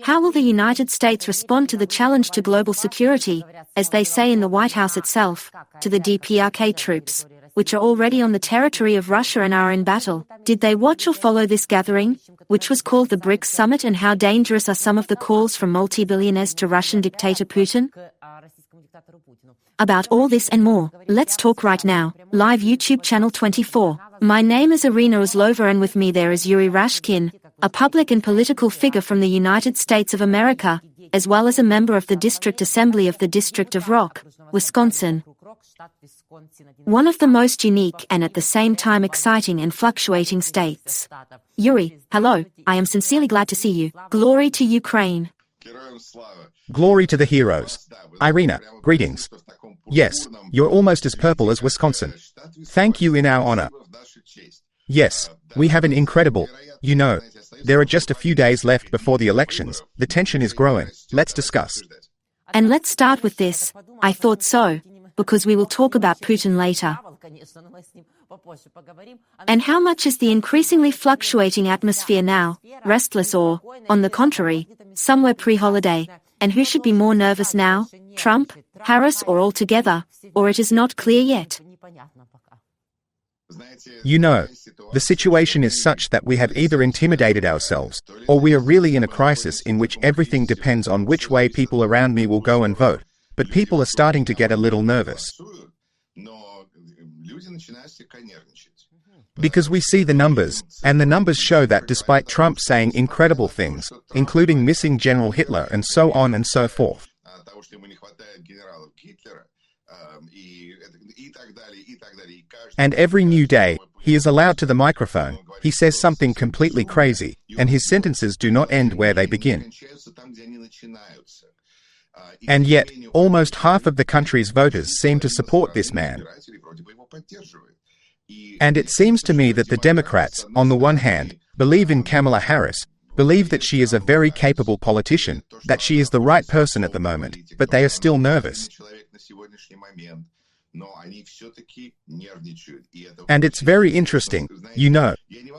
How will the United States respond to the challenge to global security, as they say in the White House itself, to the DPRK troops, which are already on the territory of Russia and are in battle? Did they watch or follow this gathering, which was called the BRICS Summit, and how dangerous are some of the calls from multi-billionaires to Russian dictator Putin? About all this and more, let's talk right now. Live YouTube channel 24. My name is Irina Uzlova, and with me there is Yuriy Rashkin, a public and political figure from the United States of America, as well as a member of the District Assembly of the District of Rock, Wisconsin. One of the most unique and at the same time exciting and fluctuating states. Yuriy, hello, I am sincerely glad to see you. Glory to Ukraine. Glory to the heroes. Irina, greetings. Yes, you're almost as purple as Wisconsin. Thank you in our honor. Yes, we have an incredible, there are just a few days left before the elections. The tension is growing. Let's discuss. And let's start with this. I thought so, because we will talk about Putin later. And how much is the increasingly fluctuating atmosphere now, restless or, on the contrary, somewhere pre-holiday? And who should be more nervous now, Trump, Harris, or all together, or it is not clear yet? The situation is such that we have either intimidated ourselves, or we are really in a crisis in which everything depends on which way people around me will go and vote. But people are starting to get a little nervous. Because we see the numbers, and the numbers show that despite Trump saying incredible things, including missing General Hitler and so on and so forth, and every new day, he is allowed to the microphone, he says something completely crazy, and his sentences do not end where they begin. And yet, almost half of the country's voters seem to support this man. And it seems to me that the Democrats, on the one hand, believe in Kamala Harris, believe that she is a very capable politician, that she is the right person at the moment, but they are still nervous. And it's very interesting,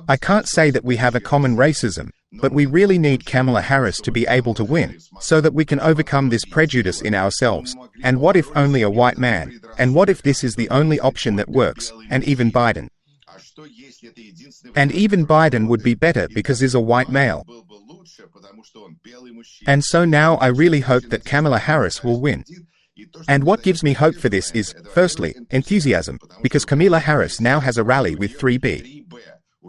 I can't say that we have a common racism, but we really need Kamala Harris to be able to win, so that we can overcome this prejudice in ourselves. And what if only a white man? And what if this is the only option that works, and even Biden? And even Biden would be better because he's a white male. And so now I really hope that Kamala Harris will win. And what gives me hope for this is, firstly, enthusiasm, because Kamala Harris now has a rally with 3B.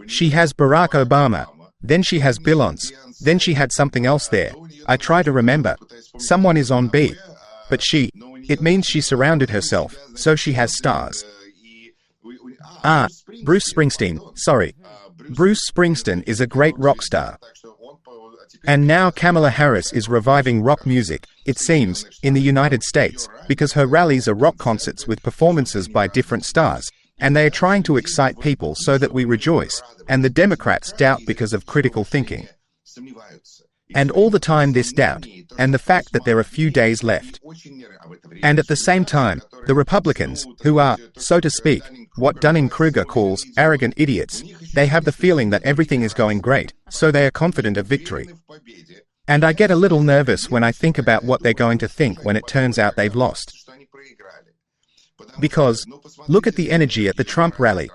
She has Barack Obama, then she has Billons, then she had something else there. I try to remember. Someone is on B. But it means she surrounded herself, so she has stars. Bruce Springsteen, sorry. Bruce Springsteen is a great rock star. And now Kamala Harris is reviving rock music, it seems, in the United States, because her rallies are rock concerts with performances by different stars, and they are trying to excite people so that we rejoice, and the Democrats doubt because of critical thinking. And all the time this doubt, and the fact that there are few days left. And at the same time, the Republicans, who are, so to speak, what Dunning-Kruger calls arrogant idiots, they have the feeling that everything is going great, so they are confident of victory. And I get a little nervous when I think about what they're going to think when it turns out they've lost. Because, look at the energy at the Trump rally.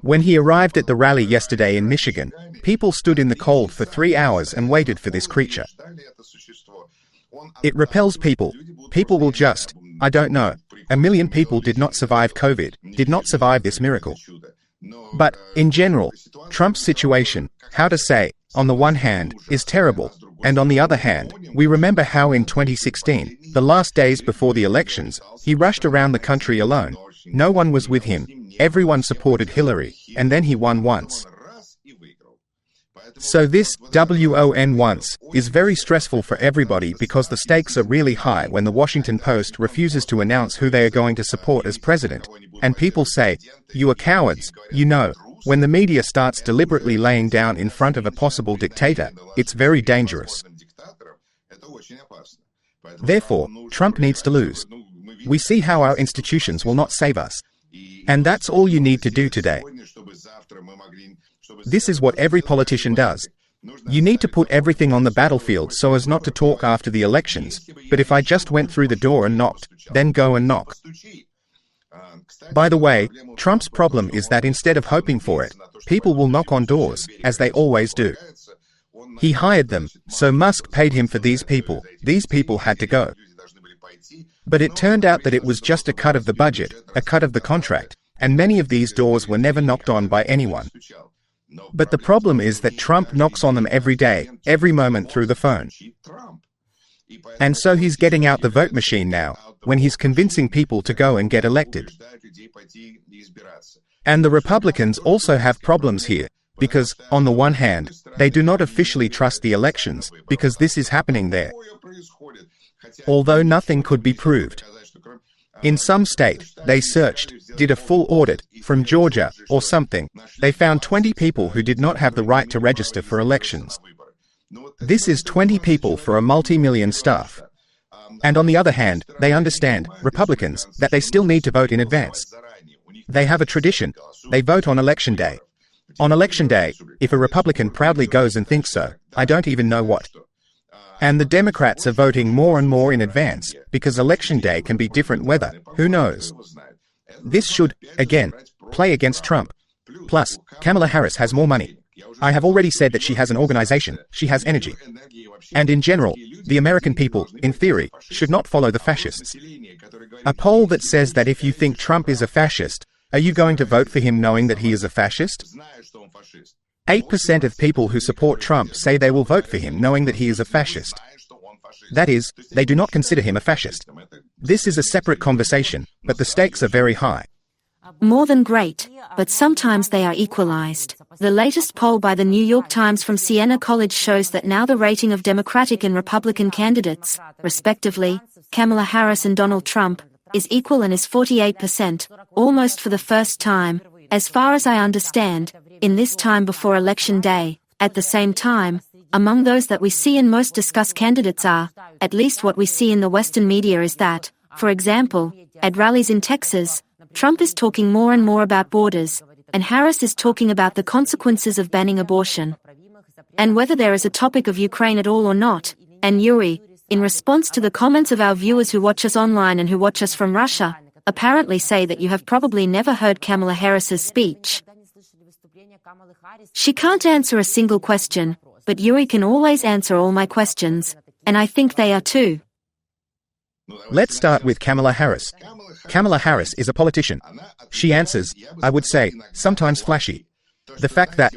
When he arrived at the rally yesterday in Michigan, people stood in the cold for 3 hours and waited for this creature. It repels people. People will just, I don't know, 1 million people did not survive COVID, did not survive this miracle. But, in general, Trump's situation, how to say, on the one hand, is terrible, and on the other hand, we remember how in 2016, the last days before the elections, he rushed around the country alone. No one was with him, everyone supported Hillary, and then he won once. So this WON once is very stressful for everybody because the stakes are really high when the Washington Post refuses to announce who they are going to support as president, and people say, you are cowards, when the media starts deliberately laying down in front of a possible dictator, it's very dangerous. Therefore, Trump needs to lose. We see how our institutions will not save us. And that's all you need to do today. This is what every politician does. You need to put everything on the battlefield so as not to talk after the elections, but if I just went through the door and knocked, then go and knock. By the way, Trump's problem is that instead of hoping for it, people will knock on doors, as they always do. He hired them, so Musk paid him for these people. These people had to go. But it turned out that it was just a cut of the budget, a cut of the contract, and many of these doors were never knocked on by anyone. But the problem is that Trump knocks on them every day, every moment through the phone. And so he's getting out the vote machine now, when he's convincing people to go and get elected. And the Republicans also have problems here, because, on the one hand, they do not officially trust the elections, because this is happening there. Although nothing could be proved. In some state, they searched, did a full audit, from Georgia, or something, they found 20 people who did not have the right to register for elections. This is 20 people for a multi-million staff. And on the other hand, they understand, Republicans, that they still need to vote in advance. They have a tradition. They vote on election day. On election day, if a Republican proudly goes and thinks so, I don't even know what. And the Democrats are voting more and more in advance, because election day can be different weather, who knows. This should, again, play against Trump. Plus, Kamala Harris has more money. I have already said that she has an organization, she has energy. And in general, the American people, in theory, should not follow the fascists. A poll that says that if you think Trump is a fascist, are you going to vote for him knowing that he is a fascist? 8% of people who support Trump say they will vote for him knowing that he is a fascist. That is, they do not consider him a fascist. This is a separate conversation, but the stakes are very high. More than great, but sometimes they are equalized. The latest poll by the New York Times from Siena College shows that now the rating of Democratic and Republican candidates, respectively, Kamala Harris and Donald Trump, is equal and is 48%, almost for the first time, as far as I understand, in this time before Election Day. At the same time, among those that we see and most discussed candidates are, at least what we see in the Western media is that, for example, at rallies in Texas, Trump is talking more and more about borders, and Harris is talking about the consequences of banning abortion. And whether there is a topic of Ukraine at all or not, and Yuri, in response to the comments of our viewers who watch us online and who watch us from Russia, apparently say that you have probably never heard Kamala Harris's speech. She can't answer a single question, but Yuri can always answer all my questions, and I think they are too. Let's start with Kamala Harris. Kamala Harris is a politician. She answers, I would say, sometimes flashy. The fact that,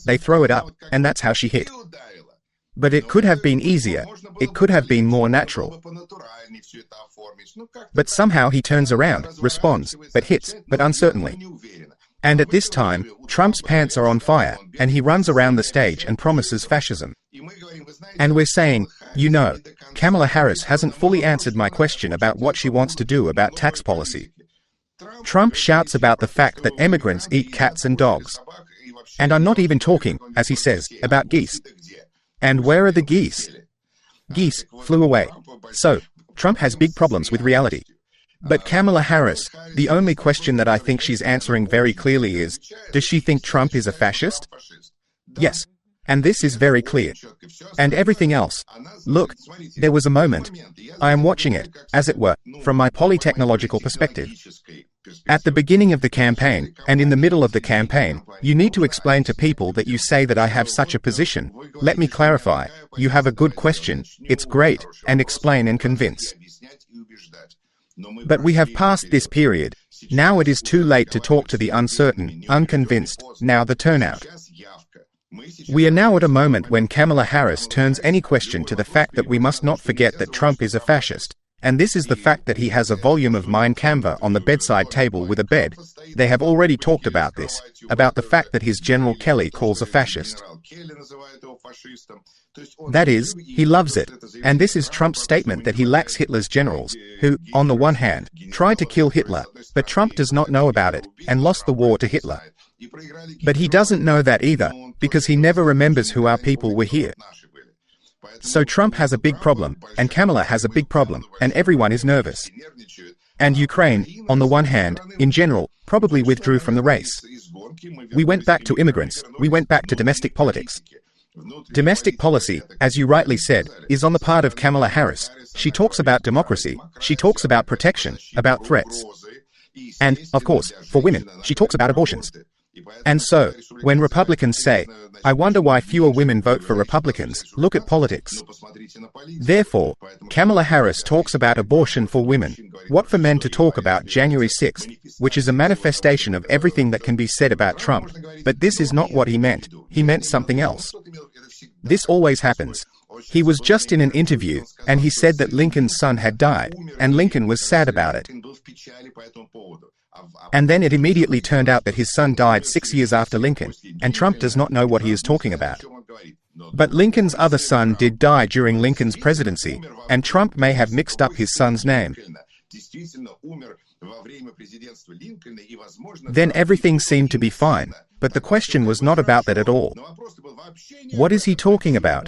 they throw it up, and that's how she hit. But it could have been easier. It could have been more natural. But somehow he turns around, responds, but hits, but uncertainly. And at this time, Trump's pants are on fire, and he runs around the stage and promises fascism. And we're saying, Kamala Harris hasn't fully answered my question about what she wants to do about tax policy. Trump shouts about the fact that immigrants eat cats and dogs. And I'm not even talking, as he says, about geese. And where are the geese? Geese flew away. So, Trump has big problems with reality. But Kamala Harris, the only question that I think she's answering very clearly is, does she think Trump is a fascist? Yes. And this is very clear. And everything else. Look, there was a moment. I am watching it, as it were, from my polytechnological perspective. At the beginning of the campaign, and in the middle of the campaign, you need to explain to people that you say that I have such a position. Let me clarify. You have a good question, it's great, and explain and convince. But we have passed this period. Now it is too late to talk to the uncertain, unconvinced, now the turnout. We are now at a moment when Kamala Harris turns any question to the fact that we must not forget that Trump is a fascist. And this is the fact that he has a volume of Mein Kampf on the bedside table with a bed. They have already talked about this, about the fact that his General Kelly calls a fascist. That is, he loves it. And this is Trump's statement that he lacks Hitler's generals, who, on the one hand, tried to kill Hitler, but Trump does not know about it, and lost the war to Hitler. But he doesn't know that either, because he never remembers who our people were here. So Trump has a big problem, and Kamala has a big problem, and everyone is nervous. And Ukraine, on the one hand, in general, probably withdrew from the race. We went back to immigrants, we went back to domestic politics. Domestic policy, as you rightly said, is on the part of Kamala Harris. She talks about democracy, she talks about protection, about threats. And, of course, for women, she talks about abortions. And so, when Republicans say, "I wonder why fewer women vote for Republicans," look at politics. Therefore, Kamala Harris talks about abortion for women. What for men to talk about January 6th, which is a manifestation of everything that can be said about Trump. But this is not what he meant. He meant something else. This always happens. He was just in an interview, and he said that Lincoln's son had died, and Lincoln was sad about it. And then it immediately turned out that his son died 6 years after Lincoln, and Trump does not know what he is talking about. But Lincoln's other son did die during Lincoln's presidency, and Trump may have mixed up his son's name. Then everything seemed to be fine, but the question was not about that at all. What is he talking about?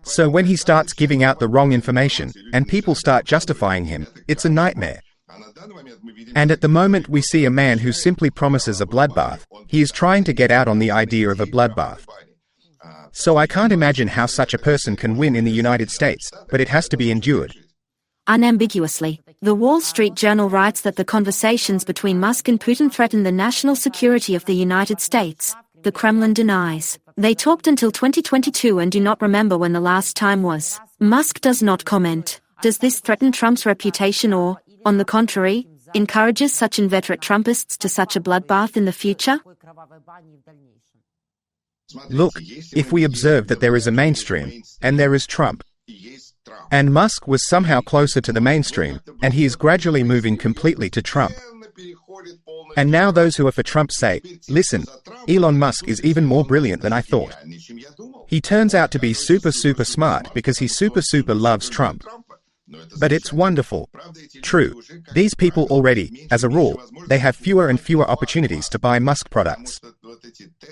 So when he starts giving out the wrong information, and people start justifying him, it's a nightmare. And at the moment we see a man who simply promises a bloodbath. He is trying to get out on the idea of a bloodbath. So I can't imagine how such a person can win in the United States, but it has to be endured. Unambiguously, the Wall Street Journal writes that the conversations between Musk and Putin threaten the national security of the United States. The Kremlin denies. They talked until 2022 and do not remember when the last time was. Musk does not comment. Does this threaten Trump's reputation or, on the contrary, encourages such inveterate Trumpists to such a bloodbath in the future? Look, if we observe that there is a mainstream, and there is Trump, and Musk was somehow closer to the mainstream, and he is gradually moving completely to Trump. And now those who are for Trump say, listen, Elon Musk is even more brilliant than I thought. He turns out to be super smart because he super loves Trump. But it's wonderful. True. These people already, as a rule, they have fewer and fewer opportunities to buy Musk products.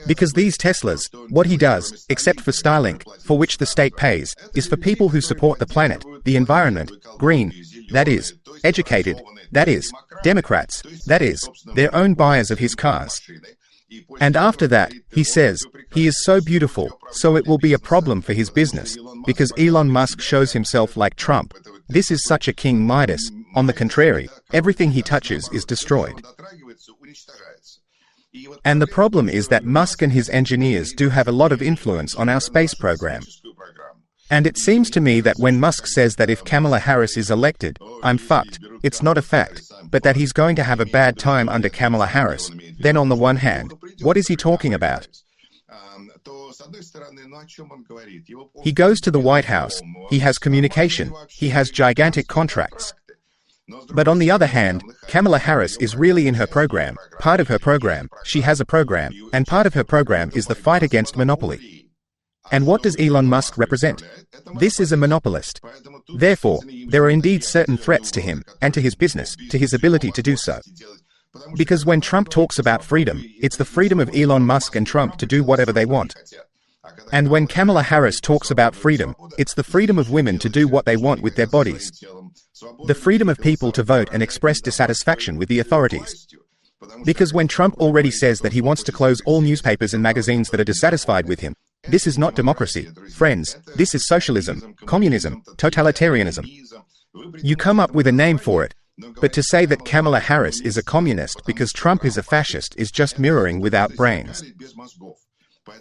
Because these Teslas, what he does, except for Starlink, for which the state pays, is for people who support the planet, the environment, green, that is, educated, that is, Democrats, that is, their own buyers of his cars. And after that, he says, he is so beautiful, so it will be a problem for his business, because Elon Musk shows himself like Trump. This is such a King Midas. On the contrary, everything he touches is destroyed. And the problem is that Musk and his engineers do have a lot of influence on our space program. And it seems to me that when Musk says that if Kamala Harris is elected, I'm fucked, it's not a fact, but that he's going to have a bad time under Kamala Harris, then on the one hand, what is he talking about? He goes to the White House, he has communication, he has gigantic contracts. But on the other hand, Kamala Harris is really in her program, part of her program, she has a program, and part of her program is the fight against monopoly. And what does Elon Musk represent? This is a monopolist. Therefore, there are indeed certain threats to him, and to his business, to his ability to do so. Because when Trump talks about freedom, it's the freedom of Elon Musk and Trump to do whatever they want. And when Kamala Harris talks about freedom, it's the freedom of women to do what they want with their bodies. The freedom of people to vote and express dissatisfaction with the authorities. Because when Trump already says that he wants to close all newspapers and magazines that are dissatisfied with him, this is not democracy, friends, this is socialism, communism, totalitarianism. You come up with a name for it, but to say that Kamala Harris is a communist because Trump is a fascist is just mirroring without brains.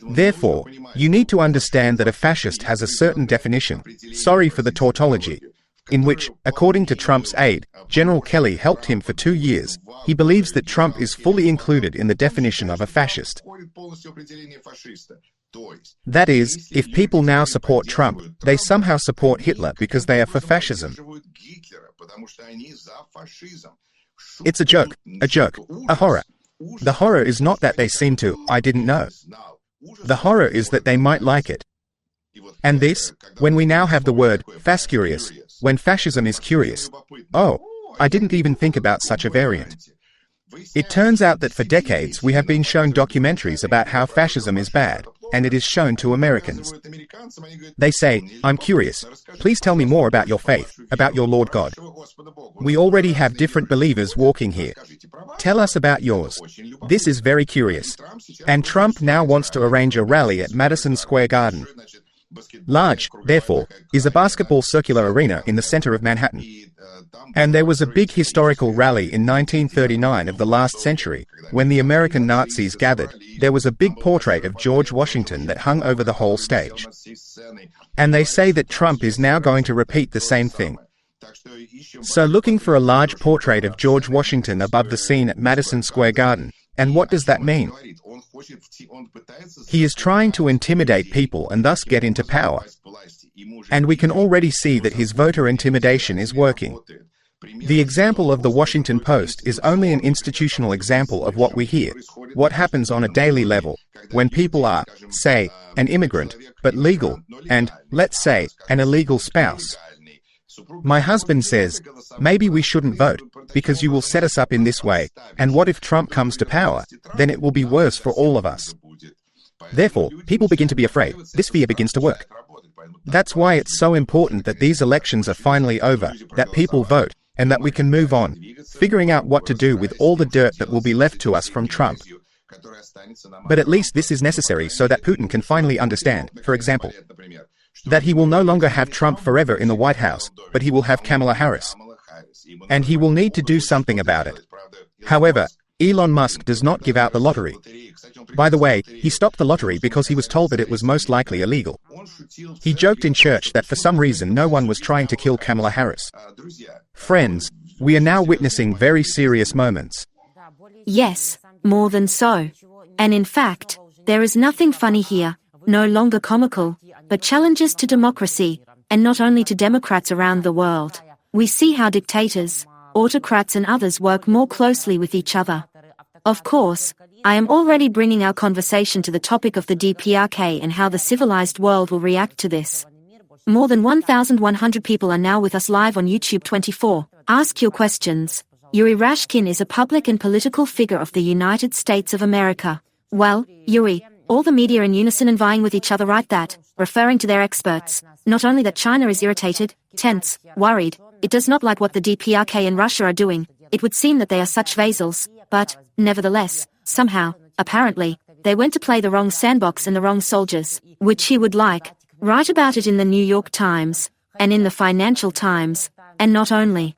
Therefore, you need to understand that a fascist has a certain definition, sorry for the tautology, in which, according to Trump's aide, General Kelly helped him for 2 years, he believes that Trump is fully included in the definition of a fascist. That is, if people now support Trump, they somehow support Hitler because they are for fascism. It's a joke, a horror. The horror is not that they seem to, I didn't know. The horror is that they might like it. And this, when we now have the word, fascurious, when fascism is curious. Oh, I didn't even think about such a variant. It turns out that for decades we have been shown documentaries about how fascism is bad, and it is shown to Americans. They say, I'm curious, please tell me more about your faith, about your Lord God. We already have different believers walking here. Tell us about yours. This is very curious. And Trump now wants to arrange a rally at Madison Square Garden. Large, therefore, is a basketball circular arena in the center of Manhattan. And there was a big historical rally in 1939 of the last century, when the American Nazis gathered. There was a big portrait of George Washington that hung over the whole stage. And they say that Trump is now going to repeat the same thing. So looking for a large portrait of George Washington above the scene at Madison Square Garden. And what does that mean? He is trying to intimidate people and thus get into power. And we can already see that his voter intimidation is working. The example of the Washington Post is only an institutional example of what we hear, what happens on a daily level, when people are, say, an immigrant, but legal, and, let's say, an illegal spouse. My husband says, maybe we shouldn't vote, because you will set us up in this way, and what if Trump comes to power? Then it will be worse for all of us. Therefore, people begin to be afraid. This fear begins to work. That's why it's so important that these elections are finally over, that people vote, and that we can move on, figuring out what to do with all the dirt that will be left to us from Trump. But at least this is necessary so that Putin can finally understand, for example, that he will no longer have Trump forever in the White House, but he will have Kamala Harris. And he will need to do something about it. However, Elon Musk does not give out the lottery. By the way, he stopped the lottery because he was told that it was most likely illegal. He joked in church that for some reason no one was trying to kill Kamala Harris. Friends, we are now witnessing very serious moments. Yes, more than so. And in fact, there is nothing funny here, no longer comical, but challenges to democracy, and not only to Democrats around the world. We see how dictators, autocrats and others work more closely with each other. Of course, I am already bringing our conversation to the topic of the DPRK and how the civilized world will react to this. More than 1,100 people are now with us live on YouTube 24. Ask your questions. Yuriy Rashkin is a public and political figure of the United States of America. Well, Yuriy, all the media in unison and vying with each other write that, referring to their experts, not only that China is irritated, tense, worried, it does not like what the DPRK and Russia are doing. It would seem that they are such vassals, but, nevertheless, somehow, apparently, they went to play the wrong sandbox and the wrong soldiers, which he would like. Write about it in the New York Times, and in the Financial Times, and not only.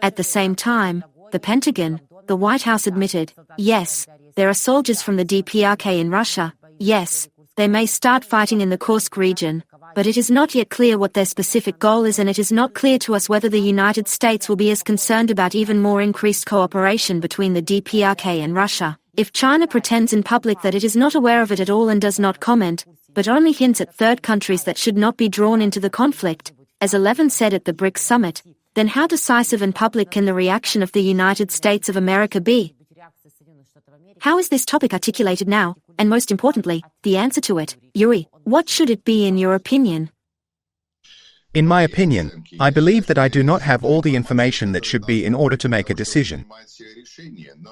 At the same time, the Pentagon, the White House admitted, yes, there are soldiers from the DPRK in Russia, yes, they may start fighting in the Kursk region, but it is not yet clear what their specific goal is, and it is not clear to us whether the United States will be as concerned about even more increased cooperation between the DPRK and Russia. If China pretends in public that it is not aware of it at all and does not comment, but only hints at third countries that should not be drawn into the conflict, as Eleven said at the BRICS summit, then how decisive and public can the reaction of the United States of America be? How is this topic articulated now, and most importantly, the answer to it? Yuriy, what should it be in your opinion? In my opinion, I believe that I do not have all the information that should be in order to make a decision.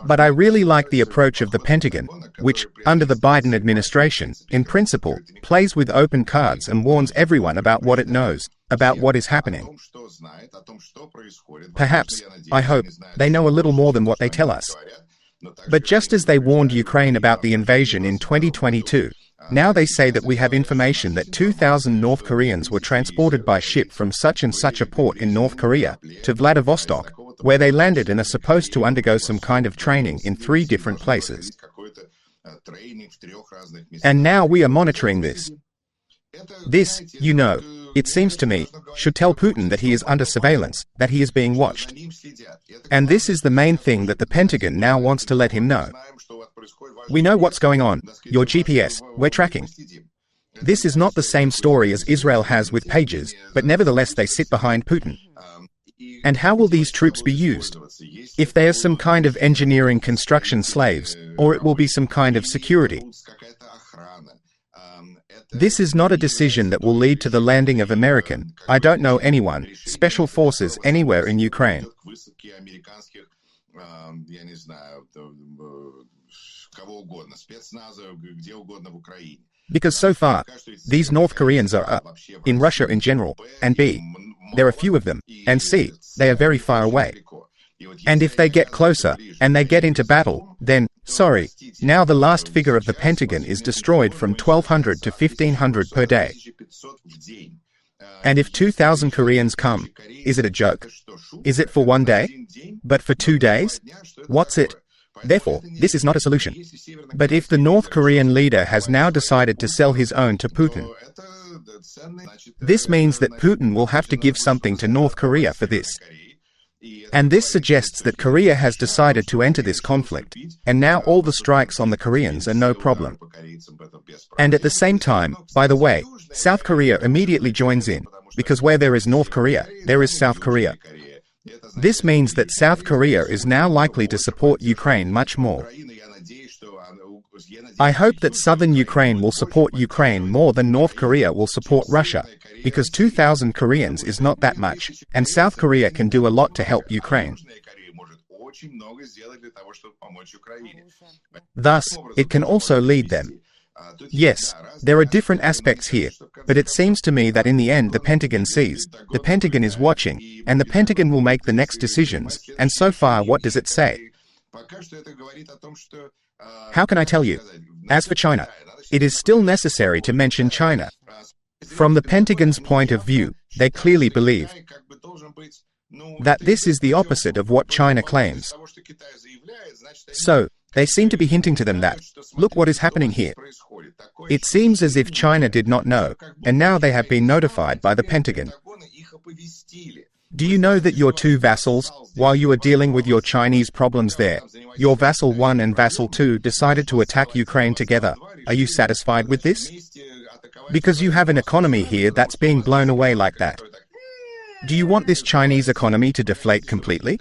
But I really like the approach of the Pentagon, which, under the Biden administration, in principle, plays with open cards and warns everyone about what it knows, about what is happening. Perhaps, I hope, they know a little more than what they tell us. But just as they warned Ukraine about the invasion in 2022, now they say that we have information that 2,000 North Koreans were transported by ship from such and such a port in North Korea to Vladivostok, where they landed and are supposed to undergo some kind of training in 3 different places. And now we are monitoring this. This, you know, it seems to me, should tell Putin that he is under surveillance, that he is being watched. And this is the main thing that the Pentagon now wants to let him know. We know what's going on, your GPS, we're tracking. This is not the same story as Israel has with pages, but nevertheless they sit behind Putin. And how will these troops be used? If they are some kind of engineering construction slaves, or it will be some kind of security. This is not a decision that will lead to the landing of American, I don't know anyone, special forces anywhere in Ukraine. Because so far, these North Koreans are A, in Russia in general, and B, there are few of them, and C, they are very far away. And if they get closer, and they get into battle, then, sorry, now the last figure of the Pentagon is destroyed from 1,200 to 1,500 per day. And if 2,000 Koreans come, is it a joke? Is it for one day? But for 2 days? What's it? Therefore, this is not a solution. But if the North Korean leader has now decided to sell his own to Putin, this means that Putin will have to give something to North Korea for this. And this suggests that Korea has decided to enter this conflict, and now all the strikes on the Koreans are no problem. And at the same time, by the way, South Korea immediately joins in, because where there is North Korea, there is South Korea. This means that South Korea is now likely to support Ukraine much more. I hope that southern Ukraine will support Ukraine more than North Korea will support Russia, because 2,000 Koreans is not that much, and South Korea can do a lot to help Ukraine. Thus, it can also lead them. Yes, there are different aspects here, but it seems to me that in the end the Pentagon sees, the Pentagon is watching, and the Pentagon will make the next decisions, and so far what does it say? How can I tell you? As for China, it is still necessary to mention China. From the Pentagon's point of view, they clearly believe that this is the opposite of what China claims. So, they seem to be hinting to them that, look what is happening here. It seems as if China did not know, and now they have been notified by the Pentagon. Do you know that your two vassals, while you are dealing with your Chinese problems there, your vassal 1 and vassal 2 decided to attack Ukraine together? Are you satisfied with this? Because you have an economy here that's being blown away like that. Do you want this Chinese economy to deflate completely?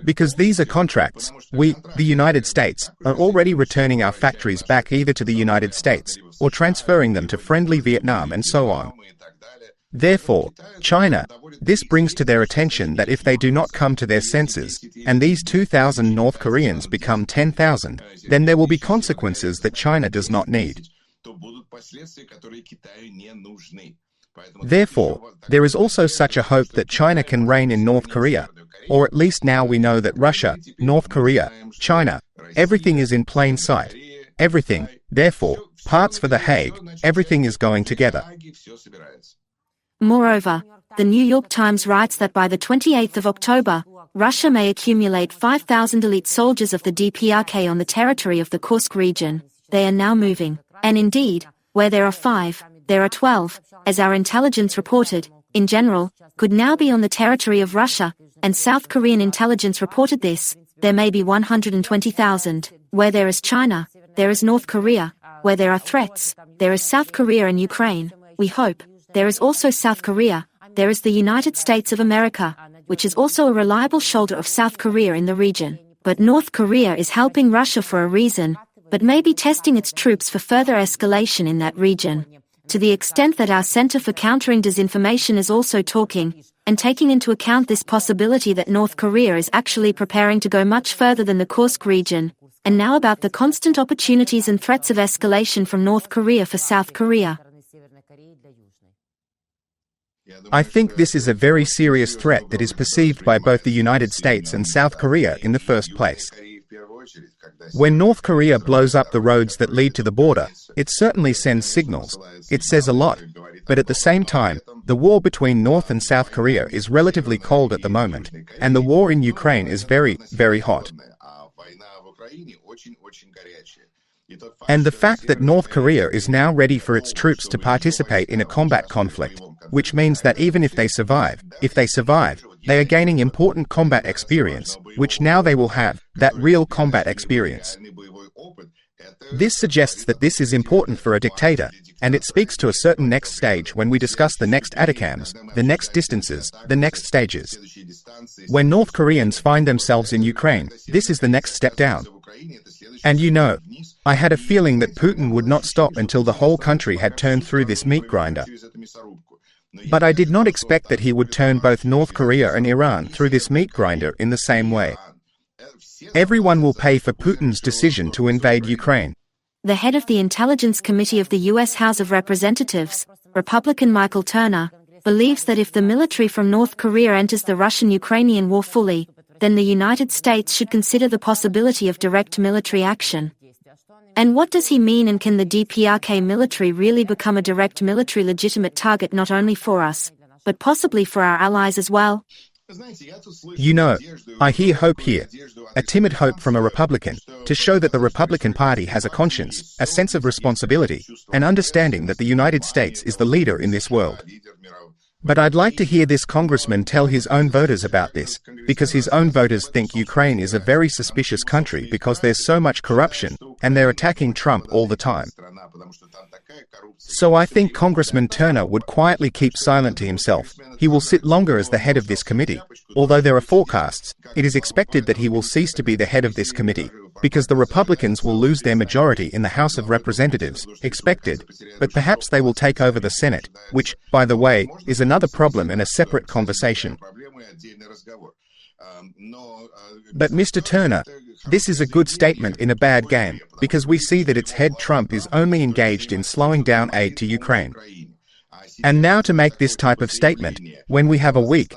Because these are contracts. We, the United States, are already returning our factories back either to the United States, or transferring them to friendly Vietnam and so on. Therefore, China, this brings to their attention that if they do not come to their senses, and these 2,000 North Koreans become 10,000, then there will be consequences that China does not need. Therefore, there is also such a hope that China can reign in North Korea, or at least now we know that Russia, North Korea, China, everything is in plain sight. Everything, therefore, parts for The Hague, everything is going together. Moreover, the New York Times writes that by the 28th of October, Russia may accumulate 5,000 elite soldiers of the DPRK on the territory of the Kursk region. They are now moving, and indeed, where there are 5, there are 12, as our intelligence reported, in general, could now be on the territory of Russia, and South Korean intelligence reported this. There may be 120,000. Where there is China, there is North Korea. Where there are threats, there is South Korea and Ukraine. We hope. There is also South Korea. There is the United States of America, which is also a reliable shoulder of South Korea in the region. But North Korea is helping Russia for a reason, but may be testing its troops for further escalation in that region. To the extent that our Center for Countering Disinformation is also talking, and taking into account this possibility that North Korea is actually preparing to go much further than the Kursk region, and now about the constant opportunities and threats of escalation from North Korea for South Korea. I think this is a very serious threat that is perceived by both the United States and South Korea in the first place. When North Korea blows up the roads that lead to the border, it certainly sends signals. It says a lot. But at the same time, the war between North and South Korea is relatively cold at the moment, and the war in Ukraine is very, very hot. And the fact that North Korea is now ready for its troops to participate in a combat conflict, which means that even if they survive, they are gaining important combat experience, which now they will have, that real combat experience. This suggests that this is important for a dictator, and it speaks to a certain next stage when we discuss the next ATACMS, the next distances, the next stages. When North Koreans find themselves in Ukraine, this is the next step down. And you know, I had a feeling that Putin would not stop until the whole country had turned through this meat grinder. But I did not expect that he would turn both North Korea and Iran through this meat grinder in the same way. Everyone will pay for Putin's decision to invade Ukraine. The head of the Intelligence Committee of the U.S. House of Representatives, Republican Michael Turner, believes that if the military from North Korea enters the Russian-Ukrainian war fully, then the United States should consider the possibility of direct military action. And what does he mean, and can the DPRK military really become a direct military legitimate target not only for us, but possibly for our allies as well? You know, I hear hope here, a timid hope from a Republican, to show that the Republican Party has a conscience, a sense of responsibility, an understanding that the United States is the leader in this world. But I'd like to hear this congressman tell his own voters about this, because his own voters think Ukraine is a very suspicious country because there's so much corruption, and they're attacking Trump all the time. So I think Congressman Turner would quietly keep silent to himself. He will sit longer as the head of this committee. Although there are forecasts, it is expected that he will cease to be the head of this committee, because the Republicans will lose their majority in the House of Representatives, expected, but perhaps they will take over the Senate, which, by the way, is another problem and a separate conversation. But Mr. Turner, this is a good statement in a bad game, because we see that its head Trump is only engaged in slowing down aid to Ukraine. And now to make this type of statement, when we have a week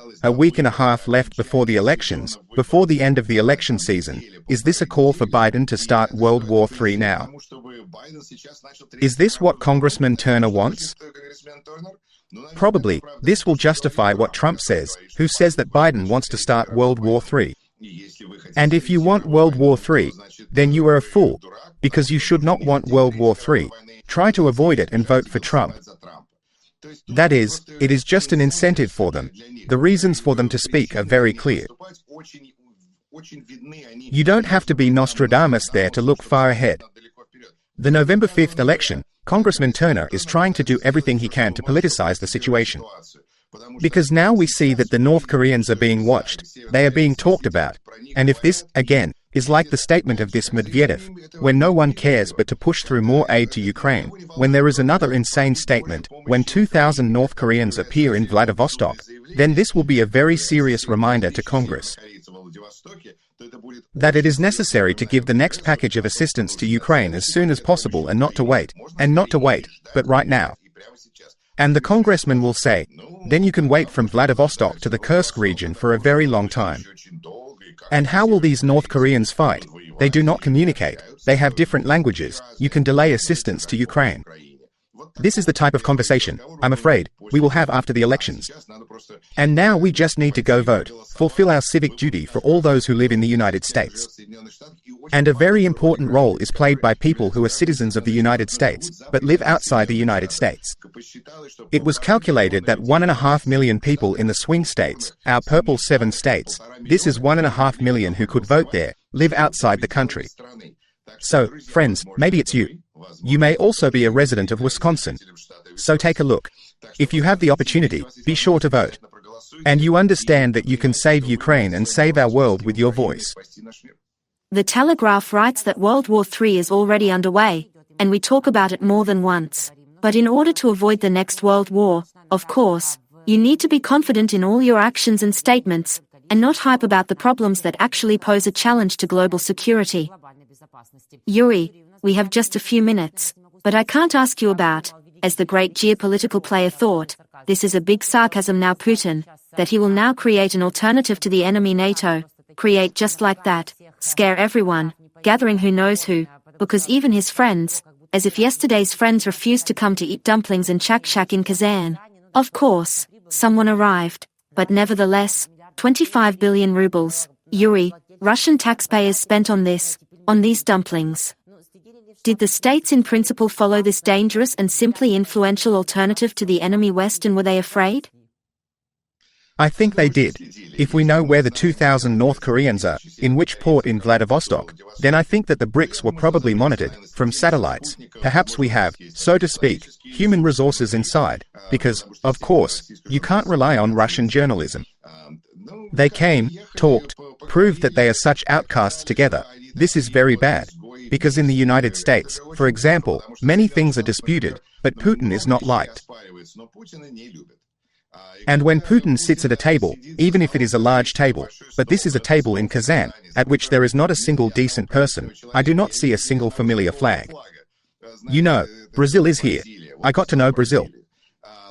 and a half left before the elections, before the end of the election season, is this a call for Biden to start World War III now? Is this what Congressman Turner wants? Probably, this will justify what Trump says, who says that Biden wants to start World War III. And if you want World War III, then you are a fool, because you should not want World War III. Try to avoid it and vote for Trump. That is, it is just an incentive for them. The reasons for them to speak are very clear. You don't have to be Nostradamus there to look far ahead. The November 5th election, Congressman Turner is trying to do everything he can to politicize the situation. Because now we see that the North Koreans are being watched, they are being talked about, and if this, again, is like the statement of this Medvedev, when no one cares but to push through more aid to Ukraine, when there is another insane statement, when 2,000 North Koreans appear in Vladivostok, then this will be a very serious reminder to Congress that it is necessary to give the next package of assistance to Ukraine as soon as possible and not to wait, but right now. And the congressman will say, then you can wait from Vladivostok to the Kursk region for a very long time. And how will these North Koreans fight? They do not communicate, they have different languages, you can delay assistance to Ukraine. This is the type of conversation, I'm afraid, we will have after the elections. And now we just need to go vote, fulfill our civic duty for all those who live in the United States. And a very important role is played by people who are citizens of the United States, but live outside the United States. It was calculated that 1.5 million people in the swing states, our purple 7 states, this is 1.5 million who could vote there, live outside the country. So, friends, maybe it's you. You may also be a resident of Wisconsin. So take a look. If you have the opportunity, be sure to vote. And you understand that you can save Ukraine and save our world with your voice. The Telegraph writes that World War III is already underway, and we talk about it more than once. But in order to avoid the next World War, of course, you need to be confident in all your actions and statements, and not hype about the problems that actually pose a challenge to global security. Yuri, we have just a few minutes, but I can't ask you about, as the great geopolitical player thought, this is a big sarcasm now Putin, that he will now create an alternative to the enemy NATO, create just like that, scare everyone, gathering who knows who, because even his friends, as if yesterday's friends refused to come to eat dumplings in Chak in Kazan. Of course, someone arrived, but nevertheless, 25 billion rubles, Yuri, Russian taxpayers spent on this, on these dumplings. Did the states in principle follow this dangerous and simply influential alternative to the enemy West, and were they afraid? I think they did. If we know where the 2,000 North Koreans are, in which port in Vladivostok, then I think that the bricks were probably monitored, from satellites. Perhaps we have, so to speak, human resources inside, because, of course, you can't rely on Russian journalism. They came, talked, proved that they are such outcasts together. This is very bad. Because in the United States, for example, many things are disputed, but Putin is not liked. And when Putin sits at a table, even if it is a large table, but this is a table in Kazan, at which there is not a single decent person, I do not see a single familiar flag. You know, Brazil is here. I got to know Brazil.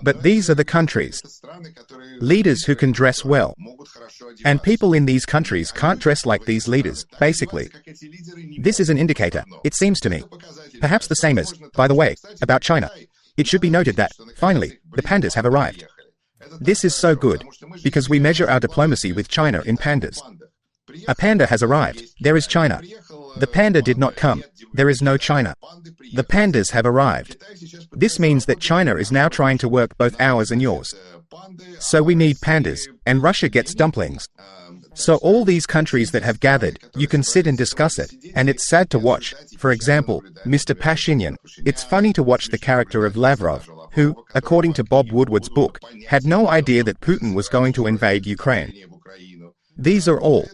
But these are the countries Leaders who can dress well. And people in these countries can't dress like these leaders, basically. This is an indicator, it seems to me. Perhaps the same as, by the way, about China. It should be noted that, finally, the pandas have arrived. This is so good, because we measure our diplomacy with China in pandas. A panda has arrived, there is China. The panda did not come, there is no China. The pandas have arrived. This means that China is now trying to work both ours and yours. So we need pandas, and Russia gets dumplings. So all these countries that have gathered, you can sit and discuss it, and it's sad to watch. For example, Mr. Pashinyan. It's funny to watch the character of Lavrov, who, according to Bob Woodward's book, had no idea that Putin was going to invade Ukraine. These are all,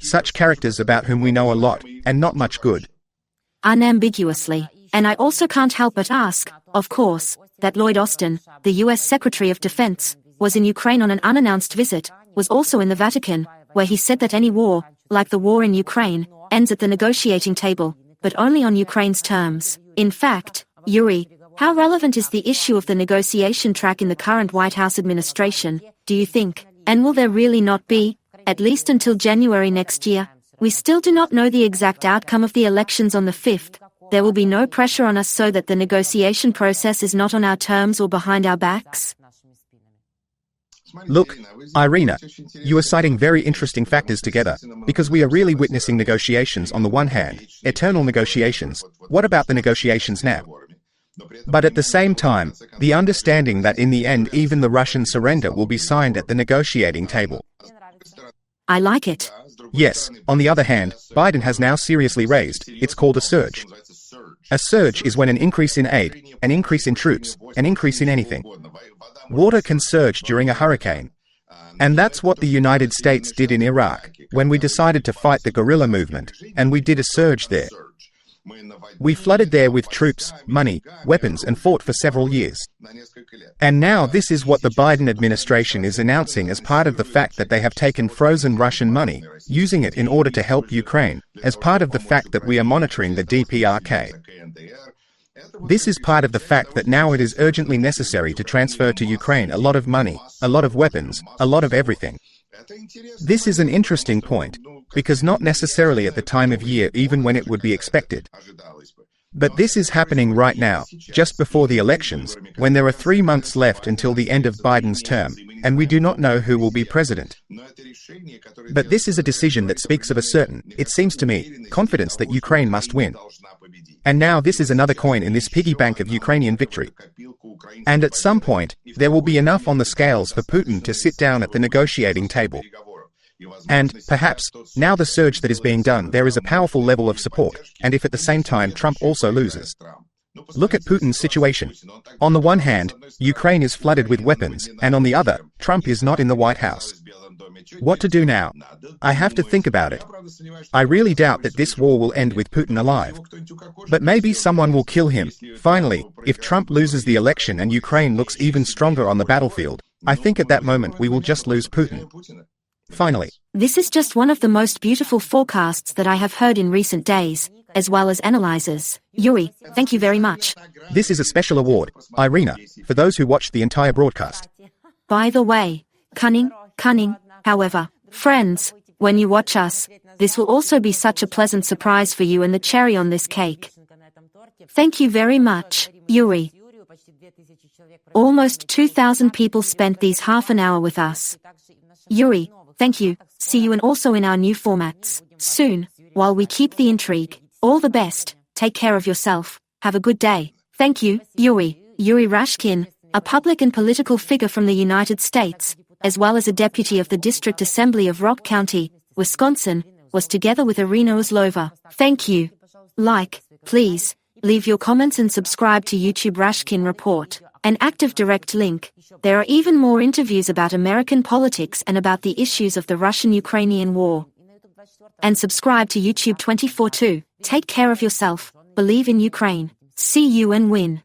such characters about whom we know a lot, and not much good. Unambiguously. And I also can't help but ask, of course, that Lloyd Austin, the U.S. Secretary of Defense, was in Ukraine on an unannounced visit, was also in the Vatican, where he said that any war, like the war in Ukraine, ends at the negotiating table, but only on Ukraine's terms. In fact, Yuri, how relevant is the issue of the negotiation track in the current White House administration, do you think? And will there really not be, at least until January next year? We still do not know the exact outcome of the elections on the 5th. There will be no pressure on us so that the negotiation process is not on our terms or behind our backs? Look, Irina, you are citing very interesting factors together, because we are really witnessing negotiations on the one hand, eternal negotiations. What about the negotiations now? But at the same time, the understanding that in the end even the Russian surrender will be signed at the negotiating table. I like it. Yes, on the other hand, Biden has now seriously raised, it's called a surge. A surge is when an increase in aid, an increase in troops, an increase in anything. Water can surge during a hurricane. And that's what the United States did in Iraq, when we decided to fight the guerrilla movement, and we did a surge there. We flooded there with troops, money, weapons and fought for several years. And now this is what the Biden administration is announcing as part of the fact that they have taken frozen Russian money, using it in order to help Ukraine, as part of the fact that we are monitoring the DPRK. This is part of the fact that now it is urgently necessary to transfer to Ukraine a lot of money, a lot of weapons, a lot of everything. This is an interesting point, because not necessarily at the time of year even when it would be expected. But this is happening right now, just before the elections, when there are 3 months left until the end of Biden's term, and we do not know who will be president. But this is a decision that speaks of a certain, it seems to me, confidence that Ukraine must win. And now this is another coin in this piggy bank of Ukrainian victory. And at some point, there will be enough on the scales for Putin to sit down at the negotiating table. And, perhaps, now the surge that is being done, there is a powerful level of support, and if at the same time Trump also loses. Look at Putin's situation. On the one hand, Ukraine is flooded with weapons, and on the other, Trump is not in the White House. What to do now? I have to think about it. I really doubt that this war will end with Putin alive. But maybe someone will kill him. Finally, if Trump loses the election and Ukraine looks even stronger on the battlefield, I think at that moment we will just lose Putin. Finally. This is just one of the most beautiful forecasts that I have heard in recent days, as well as analyzers. Yuri, thank you very much. This is a special award, Irina, for those who watched the entire broadcast. By the way, cunning, however, friends, when you watch us, this will also be such a pleasant surprise for you and the cherry on this cake. Thank you very much, Yuri. Almost 2,000 people spent these half an hour with us. Yuri, thank you, see you and also in our new formats, soon, while we keep the intrigue. All the best, take care of yourself, have a good day. Thank you, Yuri. Yuriy Rashkin, a public and political figure from the United States, as well as a deputy of the District Assembly of Rock County, Wisconsin, was together with Irina Uzlova. Thank you. Like, please, leave your comments and subscribe to YouTube Rashkin Report, an active direct link. There are even more interviews about American politics and about the issues of the Russian-Ukrainian war. And subscribe to YouTube 24 too. Take care of yourself, believe in Ukraine, see you and win.